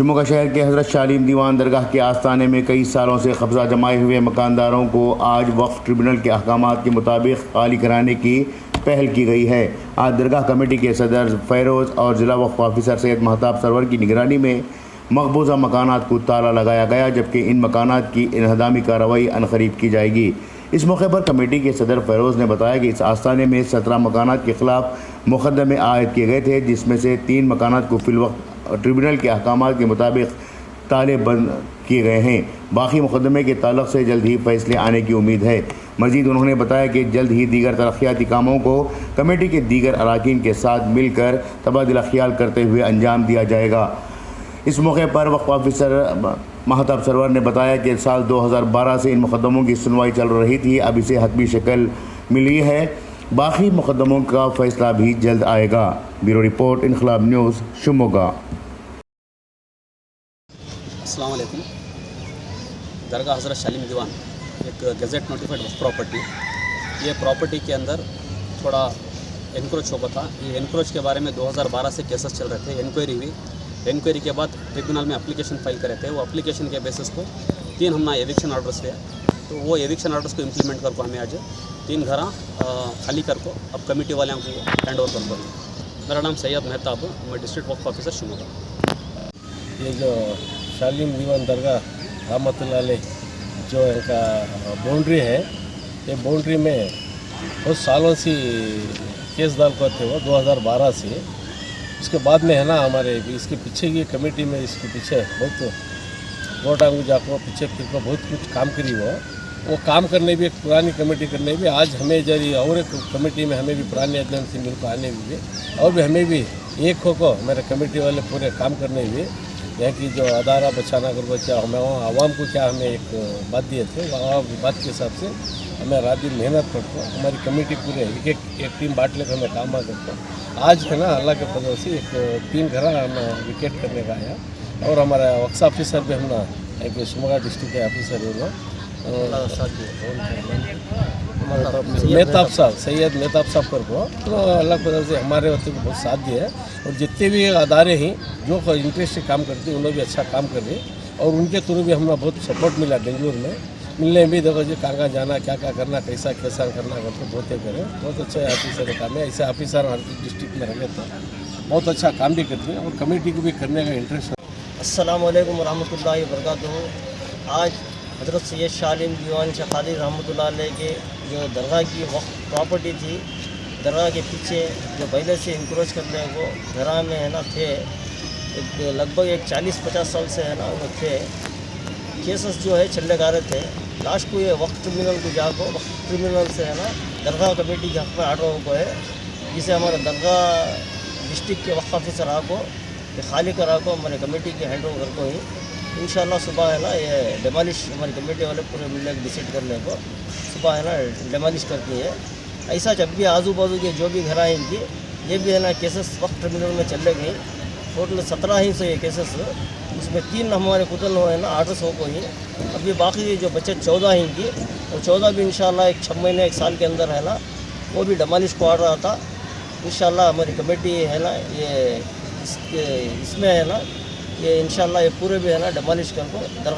शिमोगा शहर के हज़रत शालीम दीवान दरगाह के आस्थाने में कई सालों से कब्जा जमाए हुए मकानदारों को आज वक्फ ट्रिब्यूनल के अहकामात के मुताबिक खाली कराने की पहल की गई है। आज दरगाह कमेटी के सदर फ़ैरोज़ और ज़िला वक्फ ऑफिसर सैयद महताब सरवर की निगरानी में मकबूजा मकानात को ताला लगाया गया, जबकि इन मकानात की इन्हदामी कार्रवाई अनकरीब की जाएगी। इस मौके पर कमेटी के सदर फ़ैरोज़ ने बताया कि इस आस्थाने में 17 मकानात के ख़िलाफ़ मुक़दमे आयद किए गए थे, जिसमें से 3 मकानात को फ़िलवक्त ट्रिब्यूनल के अहकामात के मुताबिक ताले बंद किए गए हैं। बाकी मुक़दमे के ताल्लुक़ से जल्द ही फैसले आने की उम्मीद है। मज़ीद उन्होंने बताया कि जल्द ही दीगर तरक्याती कामों को कमेटी के दीगर अराकीन के साथ मिलकर तबादला ख्याल करते हुए अंजाम दिया जाएगा। इस मौके पर वक्फ ऑफिसर महताब सरवर ने बताया कि साल 2012 से इन मुक़दमों की सुनवाई चल रही थी, अब इसे हतमी शक्ल मिली है। बाकी मुक़दमों का फ़ैसला भी जल्द आएगा। ब्यूरो रिपोर्ट, इनकलाब न्यूज़, शिमोगा। अस्सलाम वालेकुम। दरगाह हज़रत शालीम दीवान एक गज़ेट नोटिफाइड प्रॉपर्टी, ये प्रॉपर्टी के अंदर थोड़ा एनक्रोच हुआ था। ये एनक्रोच के बारे में 2012 से केसेस चल रहे थे। इंक्वायरी हुई, इंक्वायरी के बाद ट्रिब्यूनल में एप्लीकेशन फाइल करे थे। वो एप्लीकेशन के बेसिस को 3 हमने एविक्शन ऑर्डर्स लिया, तो वो एविक्शन ऑर्डर्स को इम्प्लीमेंट करको हमें आज 3 घर खाली करको अब कमेटी वाले को हैंड ओवर करको। मेरा नाम सैयद महताब, मैं डिस्ट्रिक्ट वक्फ ऑफिसर शिमोगा। ये जो शालीम दीवान दरगाह रहमतुल्लाह अलैह जो इनका बाउंड्री है, ये बाउंड्री में बहुत सालों से केस दाल करते हुए 2012 से। उसके बाद में है ना हमारे इसके पीछे की कमेटी में इसके पीछे बहुत गोटांग जाको पीछे फिर को बहुत कुछ काम करी वो काम करने भी, एक पुरानी कमेटी करने भी, आज हमें जरी और एक कमेटी में हमें भी पुराने अध्ययन से मिल को आने भी और भी हमें भी एक हो मेरे कमेटी वाले पूरे काम करने भी यहाँ की जो अदारा बचाना कर बचा हमें आवाम को क्या हमें एक बात दिए थे, वो आवाम की बात के हिसाब से हमें रात दिन मेहनत करते हमारी कमेटी पूरे एक टीम बांट लेकर हमें काम करते। आज है ना अल्लाह के फजल से एक 3 घर हम विकेट करने का आया और हमारा वक्स ऑफिसर भी हम ना एक शिमोगा डिस्ट्रिक्ट के ऑफिसर है मेहताब साहब, सैयद मेहताब साहब कर को, तो अल्लाह की वजह से हमारे वक्त को बहुत साथ दिया है। और जितने भी अदारे हैं जो इंटरेस्ट से काम करते हैं उन्होंने भी अच्छा काम कर रहे हैं और उनके थ्रू भी हमें बहुत सपोर्ट मिला। बेंगलुरु में मिलने भी देखो जी कहाँ जाना, क्या करना, कैसा करना करके बहुत करें। बहुत अच्छा ऑफिसर का काम है। ऐसे ऑफिसर हर डिस्ट्रिक्ट में रहे तो बहुत अच्छा काम भी करते हैं और कमेटी को भी करने का इंटरेस्ट है। अस्सलाम वालेकुम रहमतुल्लाहि व बरकातहू। आज हज़रत सैयद शालीम दीवान शेख खालिद रहमतुल्लाह अलैह के जो दरगाह की वक्फ प्रॉपर्टी थी, दरगाह के पीछे जो पहले से इंक्रोच करने को घरा में है ना थे, लगभग एक 40-50 साल से है ना वो थे। केसेस जो है चलने गा रहे थे। लास्ट को ये वक्फ ट्रिब्यूनल को जाको वक्फ ट्रिब्यूनल से है ना दरगाह कमेटी के हक़ में आर्डर को है, जिसे हमारे दरगाह डिस्ट्रिक्ट के वक्फ ऑफिसर को खाली करा को हमारे कमेटी के हैंड ओवर को ही इंशाल्लाह सुबह है ना ये डेमोलिश हमारी कमेटी वाले पूरे मिलने डिसाइड करने को सुबह है ना डेमोलिश करती है। ऐसा जब भी आजू बाजू के जो भी घर हैं इनकी ये भी है ना केसेस वक्त ट्रिब्यूनल में चले गई। टोटल 17 ही से ये केसेस, उसमें 3 हमारे कुतल हुए हैं ना 800 को ही। अभी बाकी जो बचे 14 हैं इनकी, और 14 भी इंशाल्लाह एक 6 महीने 1 साल के अंदर है ना वो भी डेमोलिश को ऑर्डर आता। इंशाल्लाह हमारी कमेटी है ना ये इसमें है ना ये इंशाल्लाह ये पूरे भी है ना डेमोलिश कर को दरगाह